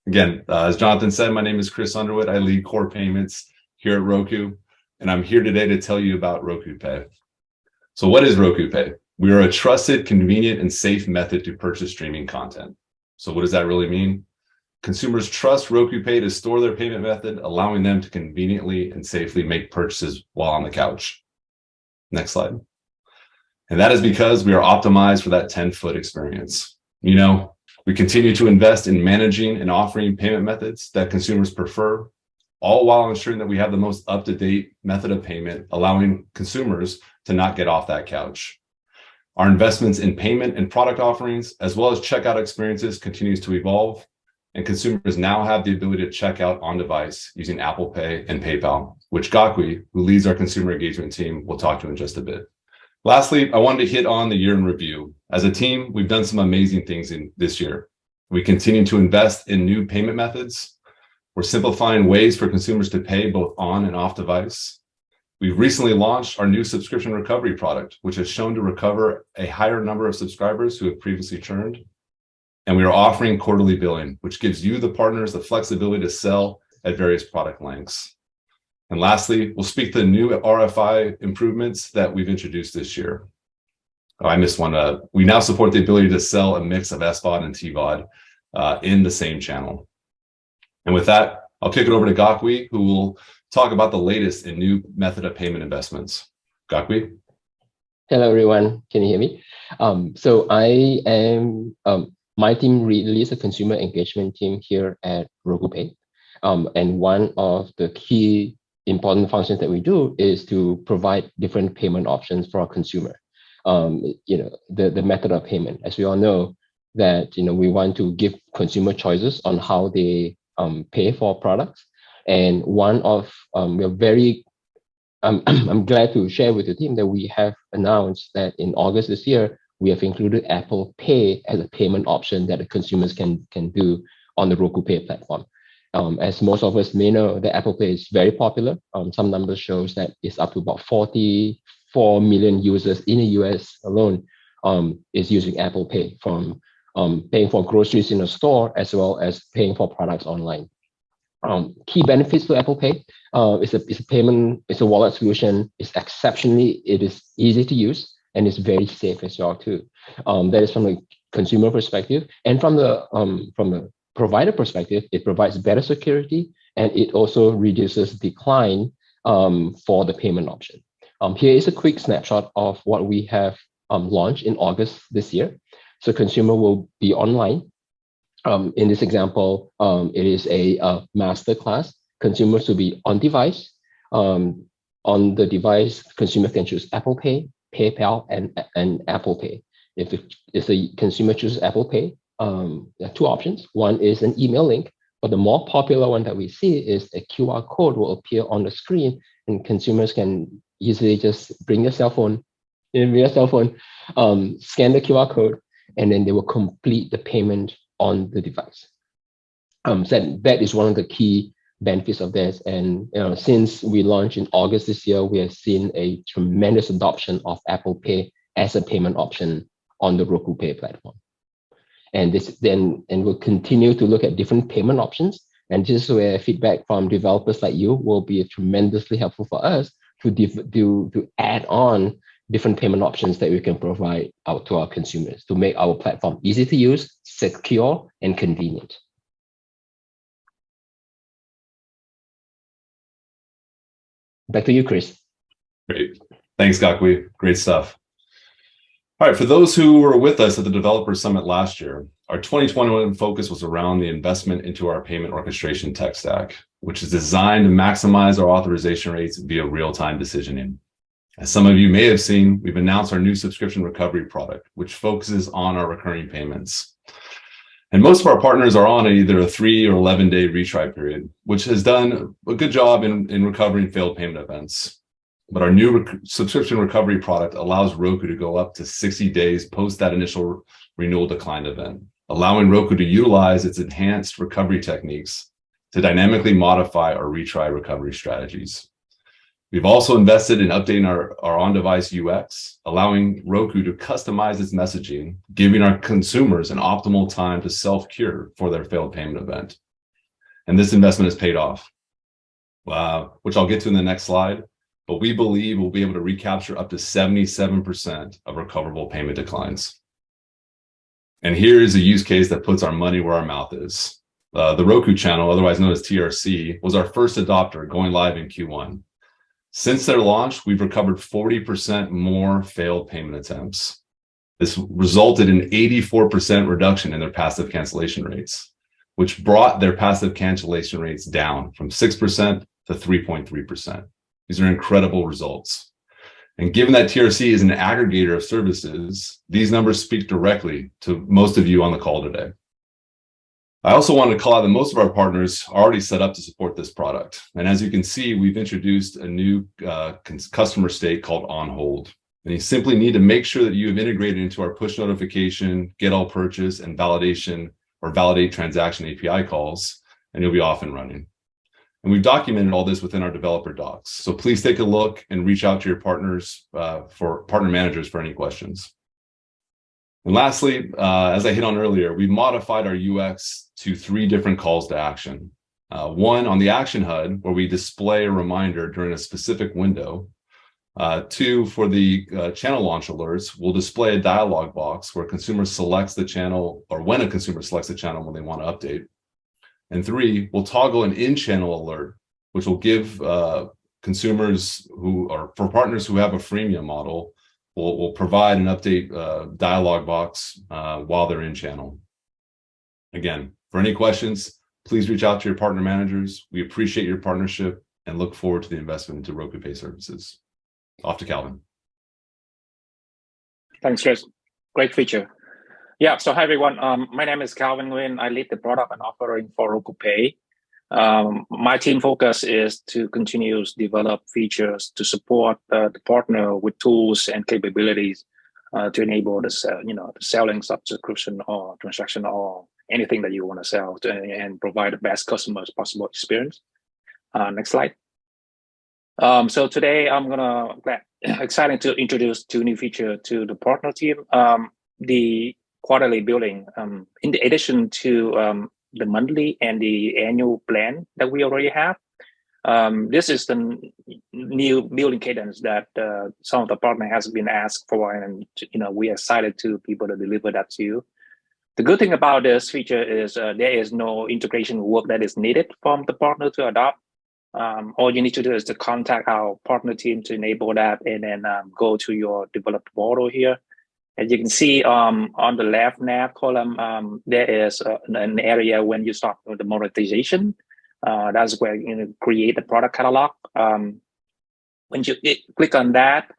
Again, as Jonathan said, my name is Chris Underwood. I lead core payments here at Roku, and I'm here today to tell you about Roku Pay. So what is Roku Pay? We are a trusted, convenient, and safe method to purchase streaming content. So what does that really mean? Consumers trust Roku Pay to store their payment method, allowing them to conveniently and safely make purchases while on the couch. Next slide. And that is because we are optimized for that 10-foot experience. We continue to invest in managing and offering payment methods that consumers prefer, all while ensuring that we have the most up-to-date method of payment, allowing consumers to not get off that couch. Our investments in payment and product offerings, as well as checkout experiences, continues to evolve, and consumers now have the ability to check out on device using Apple Pay and PayPal, which Gakwi, who leads our consumer engagement team, will talk to in just a bit. Lastly, I wanted to hit on the year in review. As a team, we've done some amazing things in this year. We continue to invest in new payment methods. We're simplifying ways for consumers to pay both on and off device. We've recently launched our new subscription recovery product, which has shown to recover a higher number of subscribers who have previously churned. And we are offering quarterly billing, which gives you, the partners, the flexibility to sell at various product lengths. And lastly, we'll speak to the new RFI improvements that we've introduced this year. Oh, I missed one. We now support the ability to sell a mix of SVOD and TVOD in the same channel. And with that, I'll kick it over to Gakwi, who will talk about the latest in new method of payment investments. Gakwi? Hello, everyone. Can you hear me? So I am, my team leads a consumer engagement team here at Roku Pay. And one of the key important functions that we do is to provide different payment options for our consumer. The method of payment, as we all know, that we want to give consumer choices on how they pay for products. And one of we're very I'm glad to share with the team that we have announced that in August this year we have included Apple Pay as a payment option that the consumers can do on the Roku Pay platform. As most of us may know, the Apple Pay is very popular. Some numbers shows that it's up to about 44 million users in the US alone is using Apple Pay, from paying for groceries in a store as well as paying for products online. Key benefits to Apple Pay: it's a payment, it's a wallet solution. It is easy to use, and it's very safe as well too. That is from a consumer perspective, and from the provider perspective, it provides better security, and it also reduces decline for the payment option. Here is a quick snapshot of what we have launched in August this year. So consumer will be online. In this example, it is a master class. Consumers will be on device. On the device, consumer can choose Apple Pay, PayPal, and Apple Pay. If the consumer chooses Apple Pay, there are two options. One is an email link, but the more popular one that we see is a QR code will appear on the screen, and consumers can easily just bring their cell phone, scan the QR code, and then they will complete the payment on the device. So that is one of the key benefits of this. And since we launched in August this year, we have seen a tremendous adoption of Apple Pay as a payment option on the Roku Pay platform. And we'll continue to look at different payment options. And this is where feedback from developers like you will be tremendously helpful for us to add on different payment options that we can provide out to our consumers to make our platform easy to use, secure, and convenient. Back to you, Chris. Great. Thanks, Gakwi. Great stuff. All right, for those who were with us at the Developer Summit last year, our 2021 focus was around the investment into our payment orchestration tech stack, which is designed to maximize our authorization rates via real-time decisioning. As some of you may have seen, we've announced our new subscription recovery product, which focuses on our recurring payments. And most of our partners are on either a 3 or 11-day retry period, which has done a good job in recovering failed payment events. But our new subscription recovery product allows Roku to go up to 60 days post that initial renewal decline event, allowing Roku to utilize its enhanced recovery techniques to dynamically modify our retry recovery strategies. We've also invested in updating our on-device UX, allowing Roku to customize its messaging, giving our consumers an optimal time to self-cure for their failed payment event. And this investment has paid off, which I'll get to in the next slide. But we believe we'll be able to recapture up to 77% of recoverable payment declines. And here is a use case that puts our money where our mouth is. The Roku channel, otherwise known as TRC, was our first adopter going live in Q1. Since their launch, we've recovered 40% more failed payment attempts. This resulted in 84% reduction in their passive cancellation rates, which brought their passive cancellation rates down from 6% to 3.3%. These are incredible results. And given that TRC is an aggregator of services, these numbers speak directly to most of you on the call today. I also wanted to call out that most of our partners are already set up to support this product. And as you can see, we've introduced a new customer state called on hold. And you simply need to make sure that you have integrated into our push notification, get all purchase, and validation or validate transaction API calls, and you'll be off and running. And we've documented all this within our developer docs. So please take a look and reach out to your partners for partner managers for any questions. And lastly, as I hit on earlier, we've modified our UX to 3 different calls to action. One on the Action HUD, where we display a reminder during a specific window. 2, for the channel launch alerts, we'll display a dialog box where a consumer selects the channel, or when a consumer selects the channel when they want to update. And 3, we'll toggle an in-channel alert, which will give consumers for partners who have a freemium model, will provide an update dialog box while they're in channel. Again, for any questions, please reach out to your partner managers. We appreciate your partnership and look forward to the investment into Roku Pay services. Off to Calvin. Thanks, Chris. Great feature. Yeah, so hi, everyone. My name is Calvin Nguyen. I lead the product and offering for Roku Pay. My team focus is to continue to develop features to support the partner with tools and capabilities to enable the selling subscription or transaction or anything that you want to sell and provide the best customers possible experience. Next slide. So today I'm excited to introduce 2 new features to the partner team. The quarterly billing, in addition to the monthly and the annual plan that we already have. This is the new billing cadence that some of the partner has been asked for, and we are excited to be able to deliver that to you. The good thing about this feature is there is no integration work that is needed from the partner to adopt. All you need to do is to contact our partner team to enable that, and then go to your developed model here. As you can see on the left nav column, there is an area when you start with the monetization. That's where you create the product catalog. When you click on that,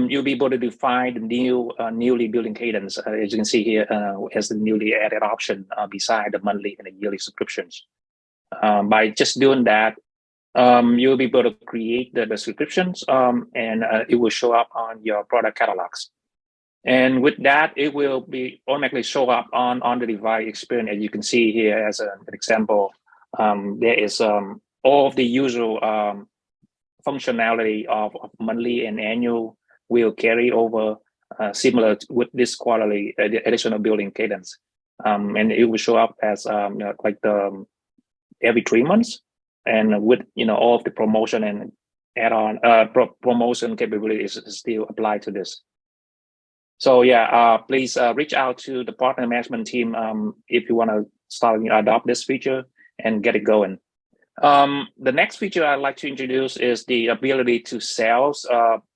you'll be able to define the newly billing cadence. As you can see here, as the newly added option beside the monthly and the yearly subscriptions. By just doing that, you'll be able to create the subscriptions, and it will show up on your product catalogs. And with that, it will be automatically show up on the device experience. As you can see here as an example, there is all of the usual functionality of monthly and annual will carry over, similar with this quarterly additional billing cadence. And it will show up as like every 3 months, and with all of the promotion and add-on promotion capabilities still apply to this. So yeah, please reach out to the partner management team if you want to start adopt this feature and get it going. The next feature I'd like to introduce is the ability to sell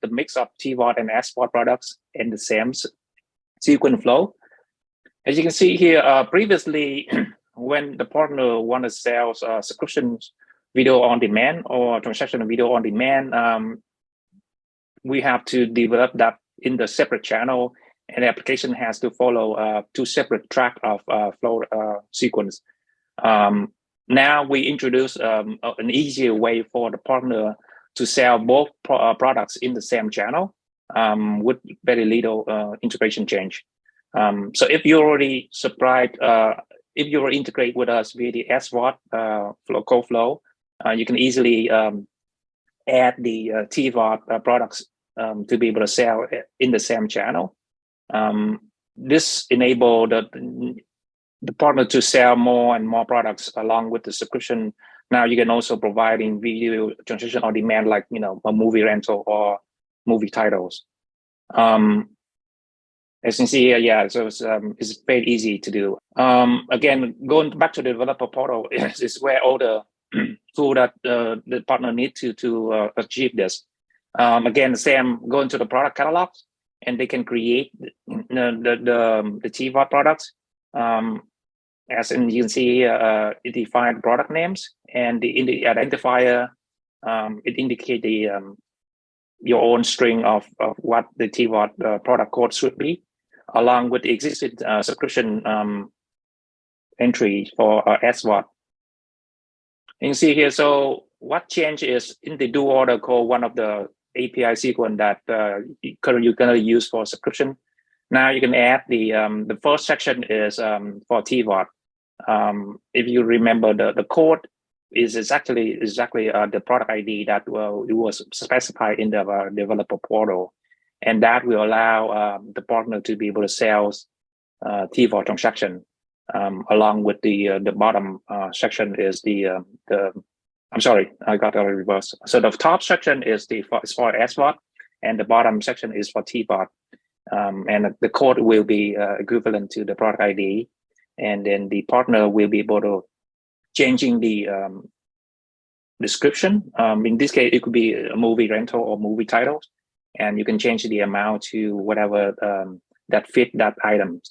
the mix of TVOD and SVOD products in the same sequence flow. As you can see here, previously, when the partner want to sell subscriptions video on demand or transaction video on demand, we have to develop that in the separate channel, and the application has to follow 2 separate track of flow sequence. Now we introduce an easier way for the partner to sell both products in the same channel with very little integration change. So if you already supplied, if you were integrate with us via the SVOD code flow, you can easily add the TVOD products to be able to sell in the same channel. This enabled the partner to sell more and more products along with the subscription. Now you can also providing video transition on demand, like a movie rental or movie titles. As you can see here, yeah, so it's very easy to do. Again, going back to the developer portal is where all the tool that the partner need to achieve this. Again, same going to the product catalog, and they can create the TVOD products. As you can see, it defines product names, and the identifier it indicates the your own string of what the TVOD product code should be, along with the existing subscription entry for SVOD. You can see here, so what change is in the do order code, one of the API sequence that you're gonna use for subscription. Now you can add the first section is for TVOD. If you remember, the code is exactly the product ID that it was specified in the developer portal, and that will allow the partner to be able to sell TVOD transaction. Along with the bottom section is the I'm sorry, I got a reverse. So the top section is for SVOD, and the bottom section is for TVOD. And the code will be equivalent to the product ID, and then the partner will be able to changing the description. In this case, it could be a movie rental or movie titles, and you can change the amount to whatever that fit that item,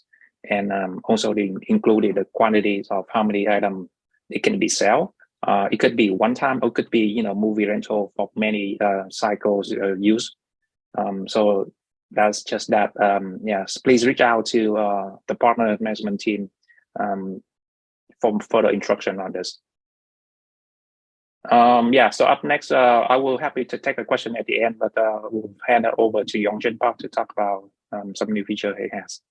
and also included the quantities of how many items it can be sell. It could be one time, or it could be movie rental for many cycles use. So that's just that. Yes, please reach out to the partner management team for further instruction on this. Yeah, so up next, I will happy to take a question at the end, but we'll hand it over to Yongjin Park to talk about some new feature he has.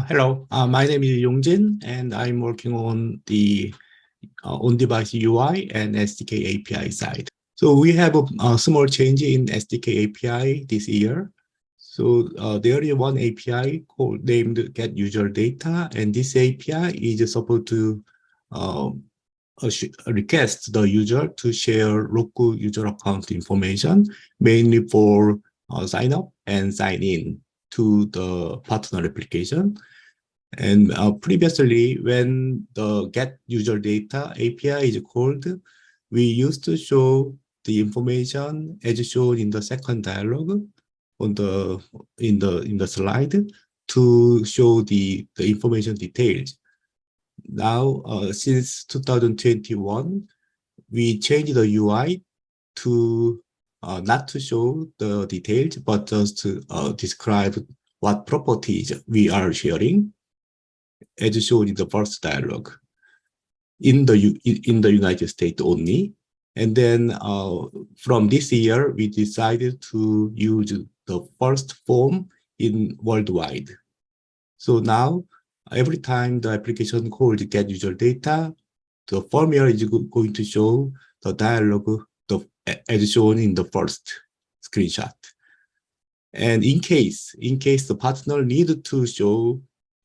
Hello, my name is Yongjin, and I'm working on the on-device UI and SDK API side. So we have a small change in SDK API this year. So there is one API called named Get User Data, and this API is supposed to request the user to share Roku user account information, mainly for sign up and sign in to the partner application. And previously, when the Get User Data API is called, we used to show the information as shown in the second dialog on in the slide to show the information details. Now, since 2021, we changed the UI to not to show the details, but just to describe what properties we are sharing, as shown in the first dialog, in the United States only. And then from this year, we decided to use the first form in worldwide. So now, every time the application calls Get User Data, the formula is going to show the dialog as shown in the first screenshot. And in case the partner needed to show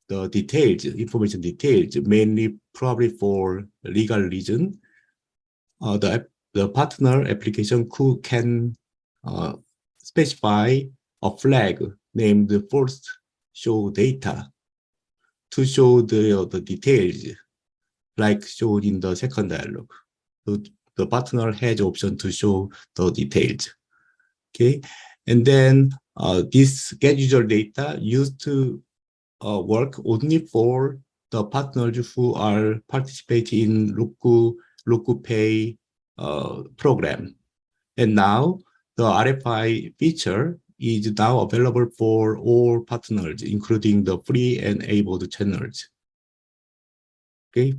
the details, information details, mainly probably for legal reason, the partner application can specify a flag named first show data to show the details, like shown in the second dialog. So the partner has option to show the details. Okay, and then this Get User Data used to work only for the partners who are participating in Roku Pay program. And now the RFI feature is now available for all partners, including the free and enabled channels. Okay,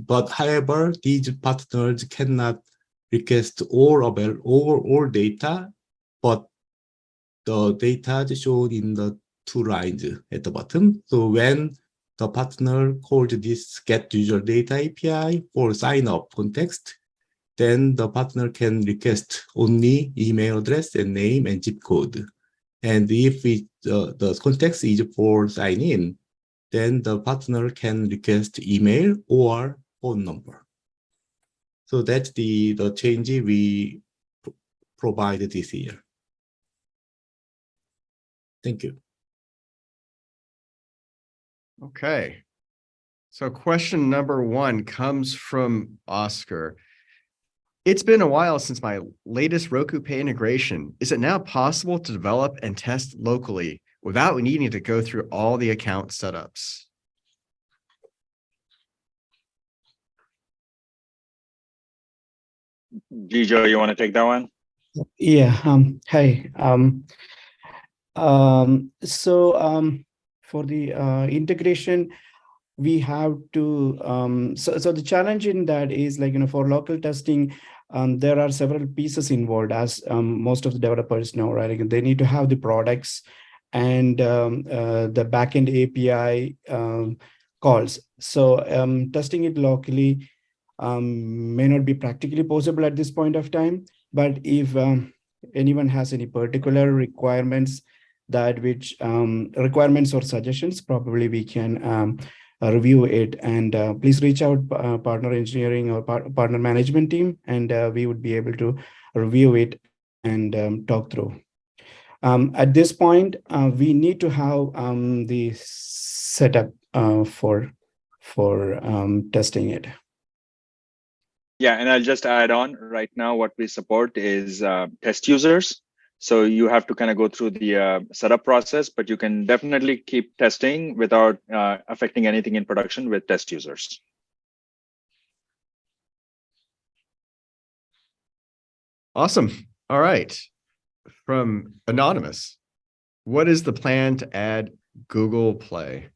but however, these partners cannot request all data, but the data is shown in the two lines at the bottom. So when the partner calls this Get User Data API for sign-up context, then the partner can request only email address and name and zip code. And if the context is for sign-in, then the partner can request email or phone number. So that's the change we provide this year. Thank you. Okay. So question number 1 comes from Oscar. It's been a while since my latest Roku Pay integration. Is it now possible to develop and test locally without needing to go through all the account setups? Gijo, you want to take that one? Yeah. Hi. For the integration, we have to. So the challenge in that is, like, for local testing, there are several pieces involved, as most of the developers know, right? Like, they need to have the products and the backend API calls. So testing it locally may not be practically possible at this point of time. But if anyone has any particular requirements requirements or suggestions, probably we can review it, and please reach out partner engineering or partner management team, and we would be able to review it and talk through. At this point, we need to have the setup for testing it. Yeah, and I'll just add on, right now what we support is test users. So you have to kind of go through the setup process, but you can definitely keep testing without affecting anything in production with test users. Awesome. All right. From Anonymous, what is the plan to add Google Play?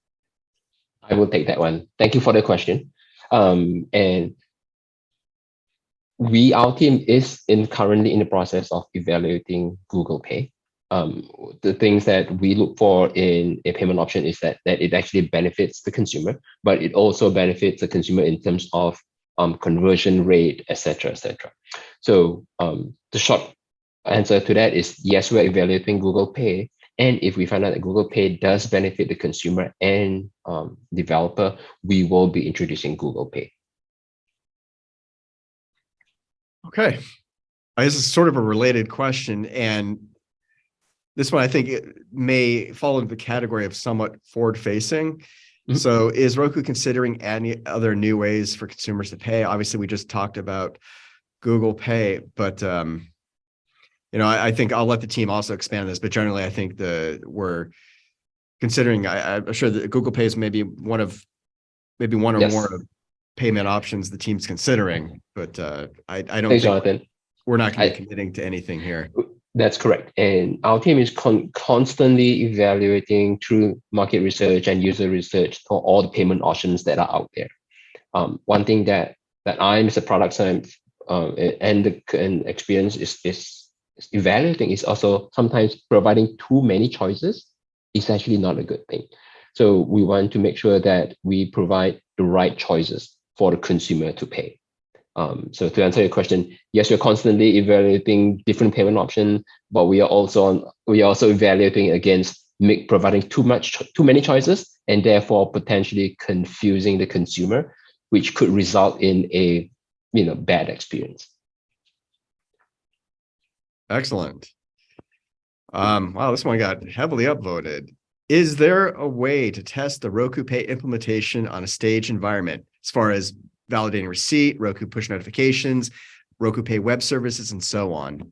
I will take that one. Thank you for the question. And our team is currently in the process of evaluating Google Pay. The things that we look for in a payment option is that it actually benefits the consumer, but it also benefits the consumer in terms of conversion rate, etc., etc. So the short answer to that is yes, we're evaluating Google Pay, and if we find out that Google Pay does benefit the consumer and developer, we will be introducing Google Pay. Okay. This is sort of a related question, and this one I think it may fall into the category of somewhat forward-facing. Mm-hmm. So is Roku considering any other new ways for consumers to pay? Obviously, we just talked about Google Pay, but I think I'll let the team also expand this. But generally, I think we're considering. I'm sure that Google Pay is maybe one or more payment options the team's considering, but I don't think Jonathan. We're not going to be committing to anything here. That's correct. And our team is constantly evaluating through market research and user research for all the payment options that are out there. One thing that I'm as a product science and experience is evaluating is also sometimes providing too many choices is actually not a good thing. So we want to make sure that we provide the right choices for the consumer to pay. So to answer your question, yes, we're constantly evaluating different payment options, but we are also evaluating against providing too many choices, and therefore potentially confusing the consumer, which could result in a bad experience. Excellent. Wow, this one got heavily upvoted. Is there a way to test the Roku Pay implementation on a staged environment as far as validating receipt, Roku push notifications, Roku Pay web services, and so on?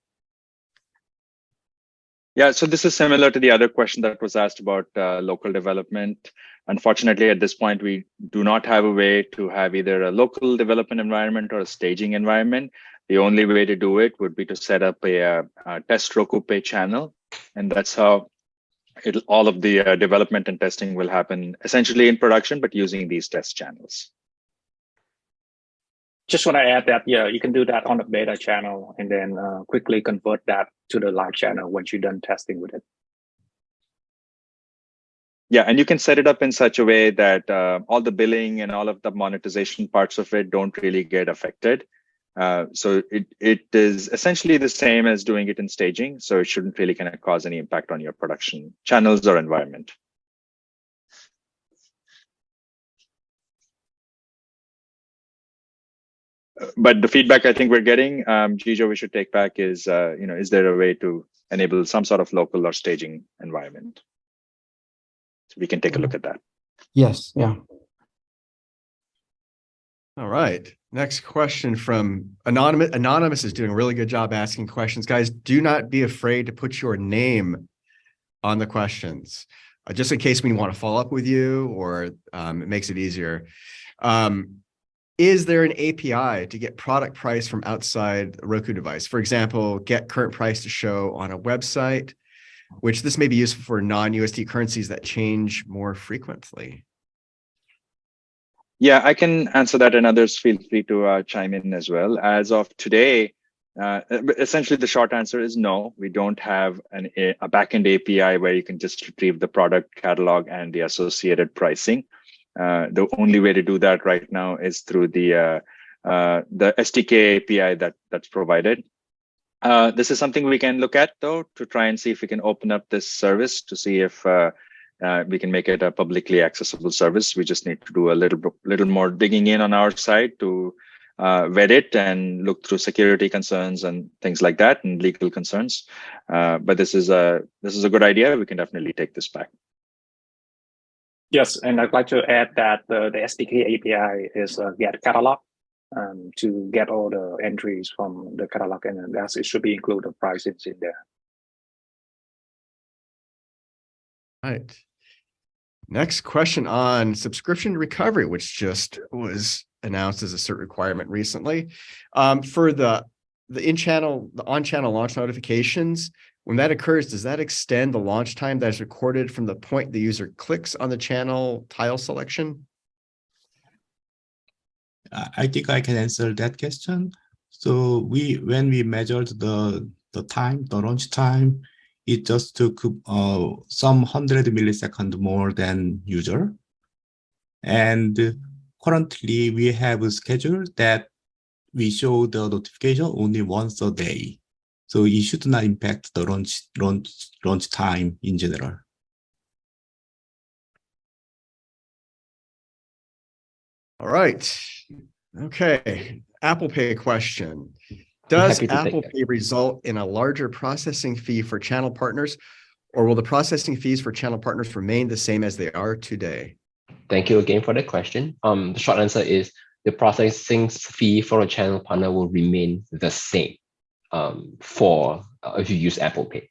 Yeah, so this is similar to the other question that was asked about local development. Unfortunately, at this point, we do not have a way to have either a local development environment or a staging environment. The only way to do it would be to set up a test Roku Pay channel, and that's how all of the development and testing will happen essentially in production, but using these test channels. Just want to add that, yeah, you can do that on a beta channel and then quickly convert that to the live channel once you're done testing with it. Yeah, and you can set it up in such a way that all the billing and all of the monetization parts of it don't really get affected. So it is essentially the same as doing it in staging. So it shouldn't really kind of cause any impact on your production channels or environment. But the feedback I think we're getting, Gijo, we should take back is, is there a way to enable some sort of local or staging environment? So we can take a look at that. Yes, yeah. All right. Next question from Anonymous. Anonymous is doing a really good job asking questions. Guys, do not be afraid to put your name on the questions, just in case we want to follow up with you, or it makes it easier. Is there an API to get product price from outside a Roku device? For example, get current price to show on a website, which this may be useful for non-USD currencies that change more frequently. Yeah, I can answer that, and others feel free to chime in as well. As of today, essentially the short answer is no. We don't have a backend API where you can just retrieve the product catalog and the associated pricing. The only way to do that right now is through the SDK API that's provided. This is something we can look at, though, to try and see if we can open up this service to see if we can make it a publicly accessible service. We just need to do a little more digging in on our side to vet it and look through security concerns and things like that, and legal concerns. But this is a good idea. We can definitely take this back. Yes, and I'd like to add that the SDK API is a get catalog to get all the entries from the catalog, and that it should be included prices in there. Right. Next question on subscription recovery, which just was announced as a cert requirement recently. For the on-channel launch notifications, when that occurs, does that extend the launch time that is recorded from the point the user clicks on the channel tile selection? I think I can answer that question. So when we measured the launch time, it just took some 100 milliseconds more than usual. And currently we have a schedule that we show the notification only once a day. So it should not impact the launch time in general. All right. Okay. Apple Pay question. Does Apple Pay result in a larger processing fee for channel partners, or will the processing fees for channel partners remain the same as they are today? Thank you again for the question. The short answer is the processing fee for a channel partner will remain the same for if you use Apple Pay.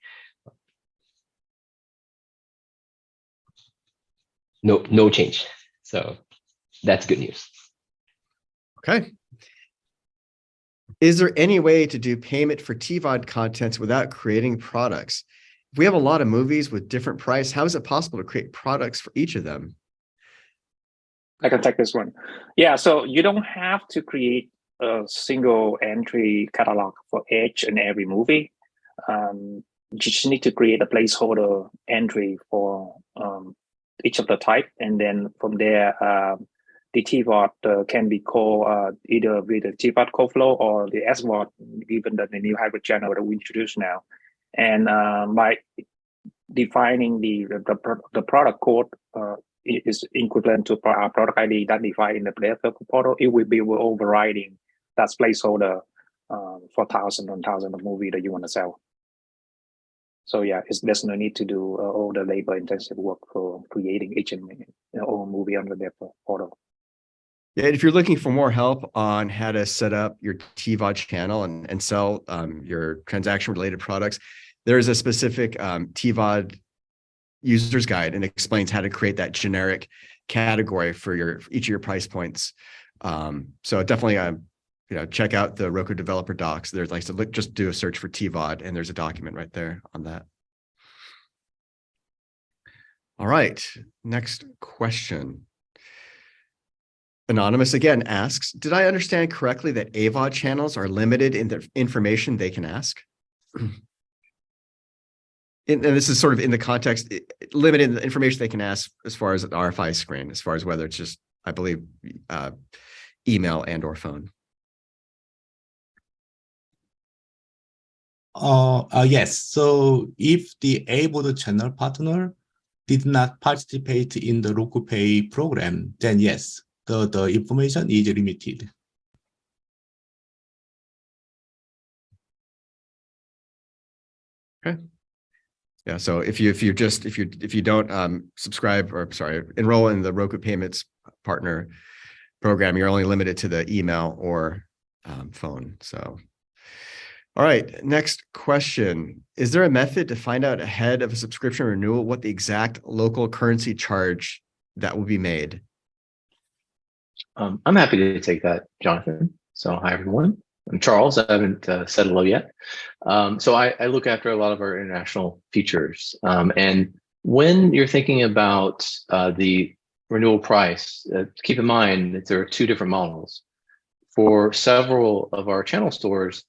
No change. So that's good news. Okay. Is there any way to do payment for TVOD contents without creating products? If we have a lot of movies with different price, how is it possible to create products for each of them? I can take this one. Yeah, so you don't have to create a single entry catalog for each and every movie. You just need to create a placeholder entry for each of the type, and then from there, the TVOD can be called either with the TVOD code flow or the SVOD, given that the new hybrid channel that we introduced now. And by defining the product code is equivalent to our product ID that defined in the player portal, it will be overriding that placeholder for thousands and thousands of movies that you want to sell. So yeah, there's no need to do all the labor-intensive work for creating each and all movie under their portal. Yeah, if you're looking for more help on how to set up your TVOD channel and sell your transaction-related products, there's a specific TVOD user's guide, and explains how to create that generic category for each of your price points. So definitely, check out the Roku developer docs. There's just do a search for TVOD, and there's a document right there on that. All right, next question. Anonymous again asks, did I understand correctly that AVOD channels are limited in the information they can ask? And this is sort of in the context, limited in the information they can ask as far as an RFI screen, as far as whether it's just, I believe, email and or phone. Yes. So if the AVOD channel partner did not participate in the Roku Pay program, then yes, the information is limited. Okay. Yeah. So if you don't subscribe or enroll in the Roku Payments partner program, you're only limited to the email or phone. So, all right. Next question. Is there a method to find out ahead of a subscription renewal what the exact local currency charge that will be made? I'm happy to take that, Jonathan. So hi, everyone. I'm Charles. I haven't said hello yet. So I look after a lot of our international features. And when you're thinking about the renewal price, keep in mind that there are two different models. For several of our channel stores,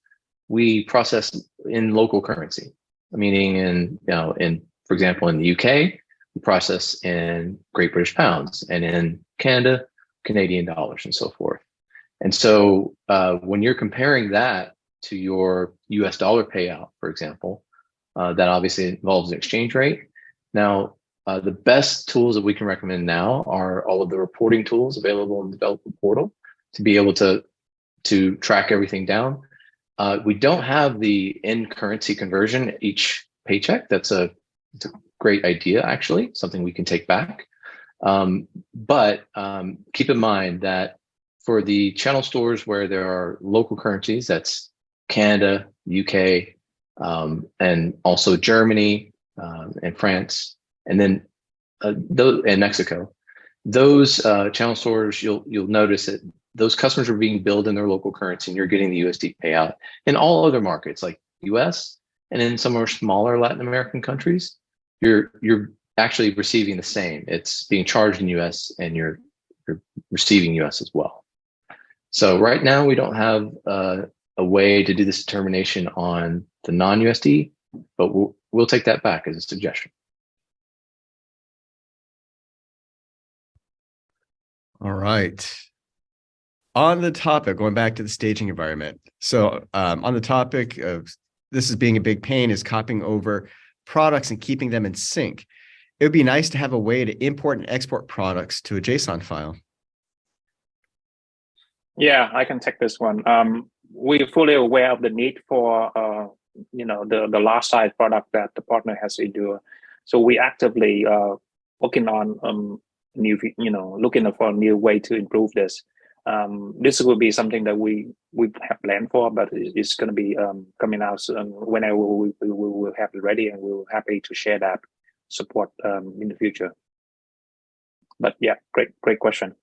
we process in local currency, meaning for example, in the UK, we process in Great British pounds, and in Canada, Canadian dollars, and so forth. And so when you're comparing that to your US dollar payout, for example, that obviously involves an exchange rate. Now, the best tools that we can recommend now are all of the reporting tools available in the developer portal to be able to track everything down. We don't have the in-currency conversion each paycheck. It's a great idea, actually, something we can take back. But keep in mind that for the channel stores where there are local currencies, that's Canada, UK, and also Germany and France, and then and Mexico. Those channel stores, you'll notice that those customers are being billed in their local currency, and you're getting the USD payout. In all other markets like US and in some of our smaller Latin American countries, you're actually receiving the same. It's being charged in US and you're receiving US as well. So right now we don't have a way to do this determination on the non-USD, but we'll take that back as a suggestion. All right. On the topic, going back to the staging environment. So on the topic of this is being a big pain is copying over products and keeping them in sync. It would be nice to have a way to import and export products to a JSON file. Yeah, I can take this one. We're fully aware of the need for the large size product that the partner has to do. So we actively working on looking for a new way to improve this. This will be something that we have planned for, but it's going to be coming out soon whenever we will have it ready, and we're happy to share that support in the future. But yeah, great question.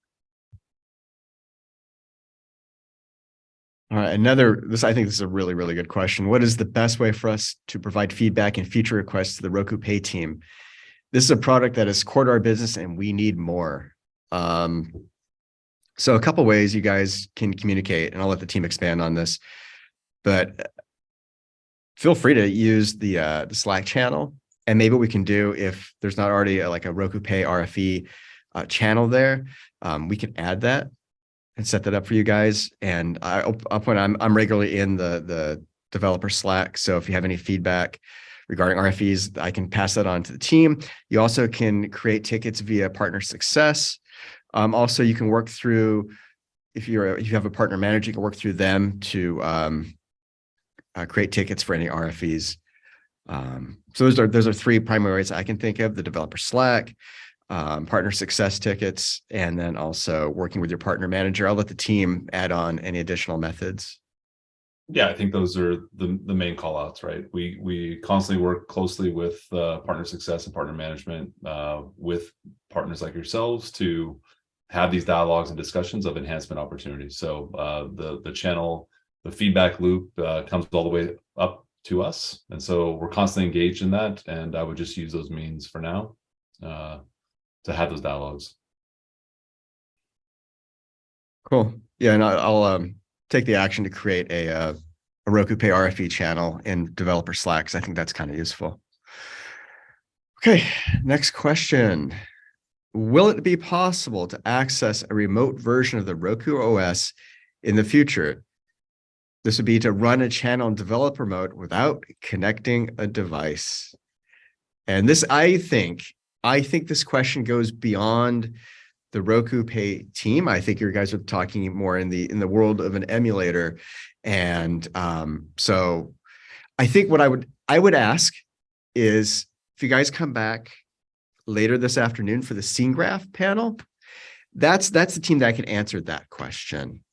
All right, I think this is a really, really good question. What is the best way for us to provide feedback and feature requests to the Roku Pay team? This is a product that is core to our business and we need more. So a couple ways you guys can communicate, and I'll let the team expand on this, but feel free to use the Slack channel, and maybe we can do, if there's not already a Roku Pay RFE channel there, we can add that and set that up for you guys. And I'll point, I'm regularly in the developer Slack. So if you have any feedback regarding RFEs, I can pass that on to the team. You also can create tickets via partner success. Also, you can work through, if you have a partner manager, you can work through them to create tickets for any RFEs. So those are three primary ways I can think of: the developer Slack, partner success tickets, and then also working with your partner manager. I'll let the team add on any additional methods. Yeah, I think those are the main call outs, right? We constantly work closely with partner success and partner management with partners like yourselves to have these dialogues and discussions of enhancement opportunities. So the channel, the feedback loop comes all the way up to us. And so we're constantly engaged in that. And I would just use those means for now to have those dialogues. Cool. Yeah, and I'll take the action to create a Roku Pay RFE channel in developer Slack, because I think that's kind of useful. Okay, next question. Will it be possible to access a remote version of the Roku OS in the future? This would be to run a channel in developer mode without connecting a device. And this, I think this question goes beyond the Roku Pay team. I think you guys are talking more in the world of an emulator. And so I think what I would I would ask is if you guys come back later this afternoon for the scene graph panel, that's the team that can answer that question.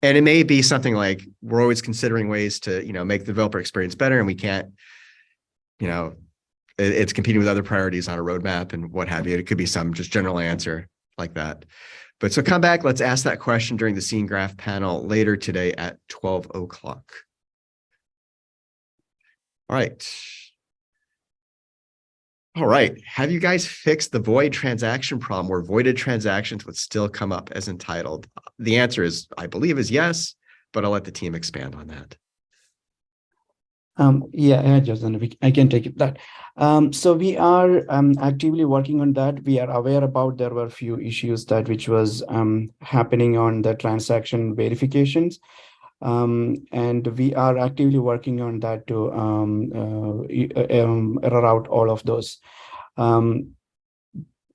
And it may be something like, we're always considering ways to, make the developer experience better, and we can't, it's competing with other priorities on a roadmap and what have you. It could be some just general answer like that. But so come back, let's ask that question during the scene graph panel later today at 12 o'clock. All right. All right. Have you guys fixed the void transaction problem where voided transactions would still come up as entitled? The answer is, I believe, is yes, but I'll let the team expand on that. Yeah, Jason, I can take that. So we are actively working on that. We are aware about there were a few issues which was happening on the transaction verifications. And we are actively working on that to error out all of those.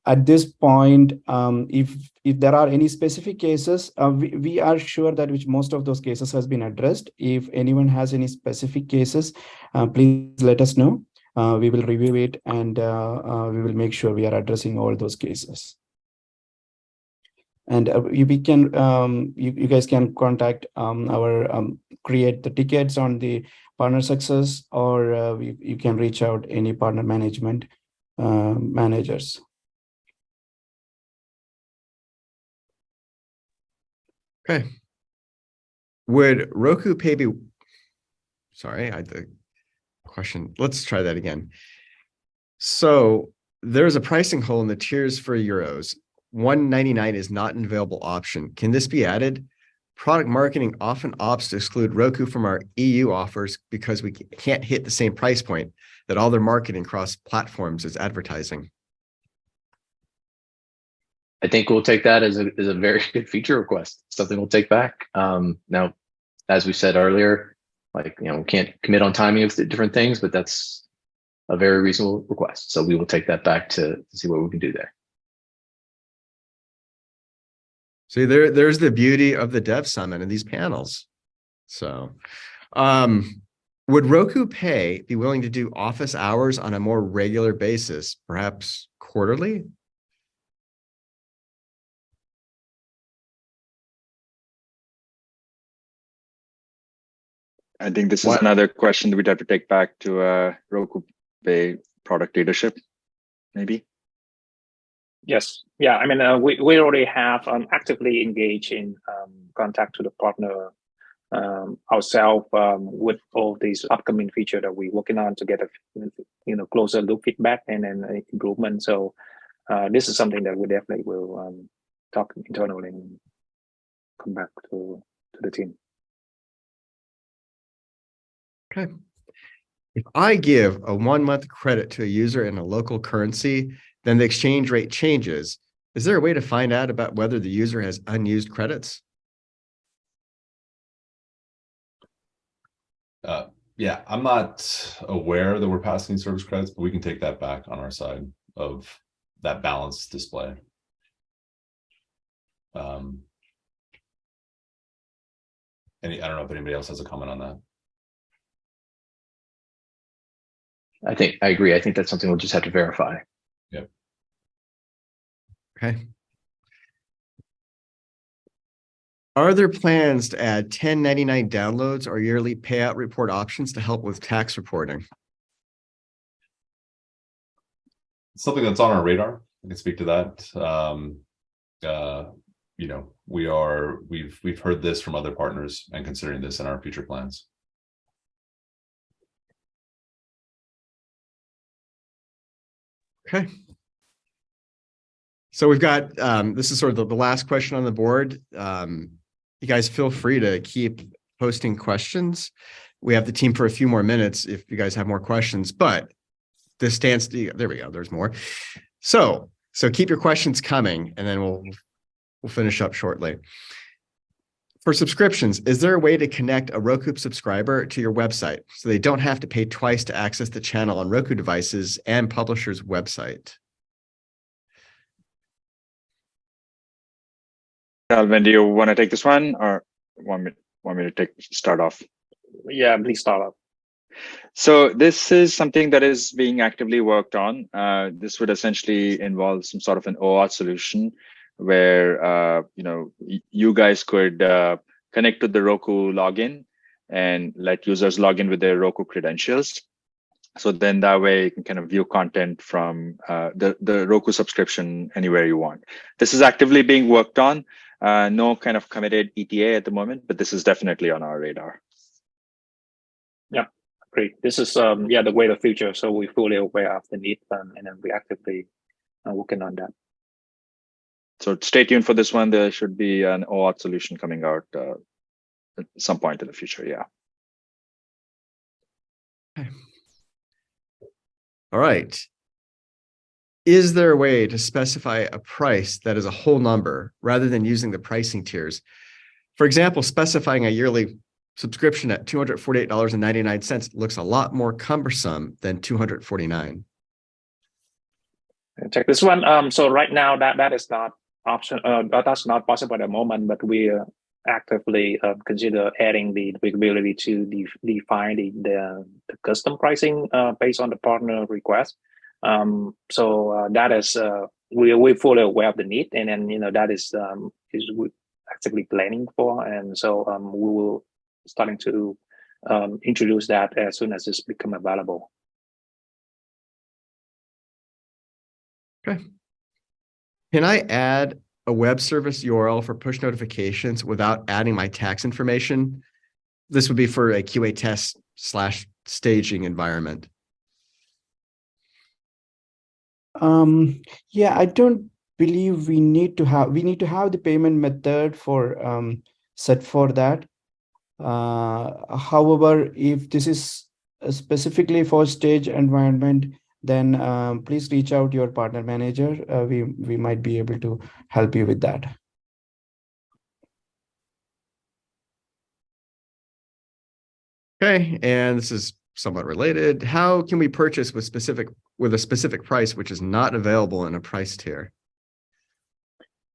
At this point, if there are any specific cases, we are sure that which most of those cases has been addressed. If anyone has any specific cases, please let us know. We will review it, and we will make sure we are addressing all those cases. And you guys can contact our create the tickets on the partner success, or you can reach out any partner management managers. Okay. Would Roku Pay be, sorry, the question, let's try that again. So there's a pricing hole in the tiers for euros. $1.99 is not an available option. Can this be added? Product marketing often opts to exclude Roku from our EU offers because we can't hit the same price point that all their marketing across platforms is advertising. I think we'll take that as a very good feature request, something we'll take back. Now, as we said earlier, we can't commit on timing of different things, but that's a very reasonable request. So we will take that back to see what we can do there. See, there's the beauty of the Dev Summit and these panels. So would Roku Pay be willing to do office hours on a more regular basis, perhaps quarterly? I think this is another question that we'd have to take back to Roku Pay product leadership, maybe. Yes. Yeah. I mean, we already have actively engaged in contact to the partner ourselves with all these upcoming features that we're working on to get a closer look feedback and then improvement. So this is something that we definitely will talk internally and come back to the team. Okay. If I give a 1-month credit to a user in a local currency, then the exchange rate changes. Is there a way to find out about whether the user has unused credits? Yeah, I'm not aware that we're passing service credits, but we can take that back on our side of that balance display. I don't know if anybody else has a comment on that. I agree. I think that's something we'll just have to verify. Yep. Okay. Are there plans to add 1099 downloads or yearly payout report options to help with tax reporting? Something that's on our radar. I can speak to that. We've heard this from other partners and considering this in our future plans. Okay. So we've got, this is sort of the last question on the board. You guys feel free to keep posting questions. We have the team for a few more minutes if you guys have more questions, but this stands, there we go, there's more. So keep your questions coming and then we'll finish up shortly. For subscriptions, is there a way to connect a Roku subscriber to your website so they don't have to pay twice to access the channel on Roku devices and publisher's website? Calvin, do you want to take this one or want me to start off? Yeah, please start off. So this is something that is being actively worked on. This would essentially involve some sort of an OAuth solution where you guys could connect to the Roku login and let users log in with their Roku credentials. So then that way you can kind of view content from the Roku subscription anywhere you want. This is actively being worked on. No kind of committed ETA at the moment, but this is definitely on our radar. Yeah, great. This is the way of the future. So we're fully aware of the need, and then we actively working on that. So stay tuned for this one. There should be an OAuth solution coming out at some point in the future. Yeah. Okay. All right. Is there a way to specify a price that is a whole number rather than using the pricing tiers? For example, specifying a yearly subscription at $248.99 looks a lot more cumbersome than $249. Check this one. So right now that is not option. That's not possible at the moment, but we actively consider adding the ability to define the custom pricing based on the partner request. So that is we're fully aware of the need, and then that is we're actively planning for, and so we will starting to introduce that as soon as it's become available. Okay. Can I add a web service URL for push notifications without adding my tax information? This would be for a QA test / staging environment. Yeah, I don't believe we need to have the payment method for set for that. However, if this is specifically for stage environment, then please reach out to your partner manager. We might be able to help you with that. Okay, and this is somewhat related. How can we purchase with a specific price which is not available in a price tier?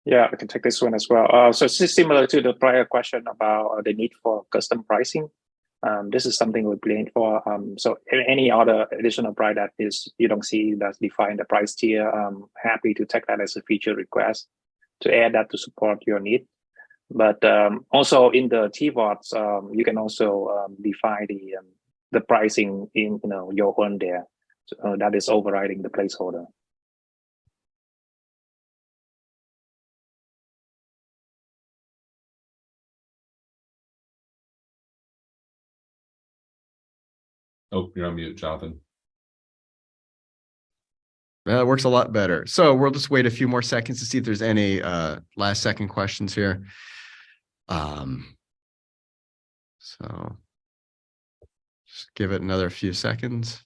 Yeah, I can take this one as well. So this is similar to the prior question about the need for custom pricing. This is something we're planning for. So any other additional price that is you don't see that's defined the price tier, I'm happy to take that as a feature request to add that to support your need. But also in the TVODs, you can also define the pricing in your own there. So that is overriding the placeholder. Oh, you're on mute, Jonathan. That works a lot better. So we'll just wait a few more seconds to see if there's any last second questions here. So just give it another few seconds.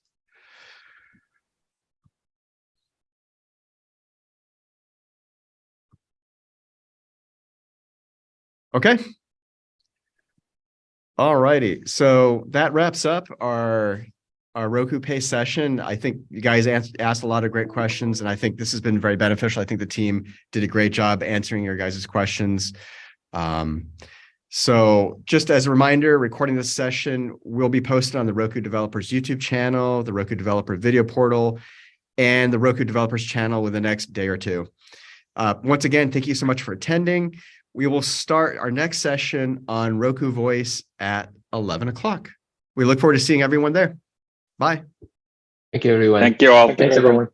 Okay. All righty. So that wraps up our Roku Pay session. I think you guys asked a lot of great questions, and I think this has been very beneficial. I think the team did a great job answering your guys' questions. So just as a reminder, recording this session will be posted on the Roku Developers YouTube channel, the Roku Developer Video Portal, and the Roku Developers channel within the next day or two. Once again, thank you so much for attending. We will start our next session on Roku Voice at 11 o'clock. We look forward to seeing everyone there. Bye. Thank you, everyone. Thank you all. Thanks, everyone.